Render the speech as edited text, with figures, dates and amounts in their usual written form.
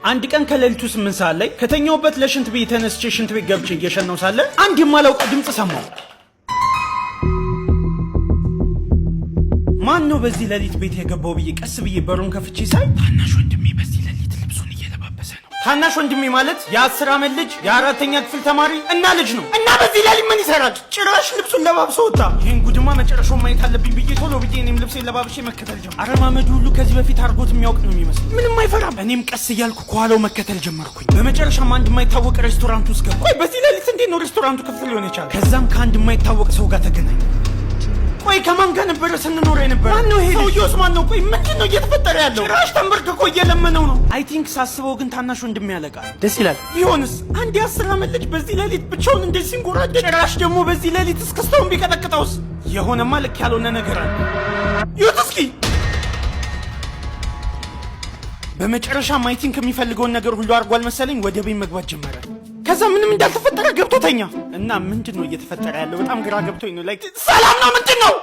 አንድ ቀን ከሌሊቱ 8 ሰዓት ላይ ከተኛውበት ለሽንት ቤት ተነስቼ ሽንት ቤት ገብቼ እየሸናው ሳለ አንድ የማላውቀው ድምጽ ሰማሁ። ማን ነው በዚህ ሌሊት ቤት የገባው ብዬ ቀስ ብዬ በሩን ከፍቼ ሳይ ታናሽ ወንድሜ በዚህ ሌሊት ልብሱን እየለባበሰ ነው። ታናሽ ወንድሜ ማለት የ10 ዓመት ልጅ የ4ኛ ክፍል ተማሪ እና ልጅ ነው። እና በዚህ ሌሊት ምን ይሰራል? ጭራሽ ልብሱን ለባብሶ ወጣ። ይሄን ጉድማ መጨረሻውን ማየት አለብኝ ብዬ ቶሎ ብዬ እኔም ልብሴን ለባብሼ መከተል ጀመርኩ። አረማመዱ ሁሉ ከዚህ በፊት አርጎት የሚያውቅ ነው የሚመስል። ምንም አይፈራም። እኔም ቀስ እያልኩ ከኋላው መከተል ጀመርኩኝ። በመጨረሻም አንድ የማይታወቅ ሬስቶራንት ውስጥ ገባ። ቆይ በዚህ ሌሊት እንዴት ነው ሬስቶራንቱ ክፍት ሊሆን የቻለው? ከዛም ከአንድ የማይታወቅ ሰው ጋር ተገናኘ። ቆይ ከማን ጋር ነበረ ስንኖር የነበረ? ማን ነው ይሄ ሰውዬውስ? ማን ነው? ቆይ ምንድን ነው እየተፈጠረ ያለው? ጭራሽ ተንበርክኮ እየለመነው ነው። አይ ቲንክ ሳስበው ግን ታናሽ ወንድሜ ያለቃል። ደስ ይላል። ቢሆንስ አንድ የ10 ዓመት ልጅ በዚህ ሌሊት ብቻውን እንደዚህ ሲንጎራደድ፣ ጭራሽ ደግሞ በዚህ ሌሊት እስከስታውን ቢቀጠቅጠውስ? የሆነማ ልክ ያልሆነ ነገር አለ። ይሁት እስኪ በመጨረሻም አይ ቲንክ የሚፈልገውን ነገር ሁሉ አድርጓል መሰለኝ። ወደ ቤት መግባት ጀመረ። ከዛ ምንም እንዳልተፈጠረ ገብቶተኛ እና ምንድን ነው እየተፈጠረ ያለው? በጣም ግራ ገብቶኝ ነው። ላይክ ሰላም ነው ምንድን ነው?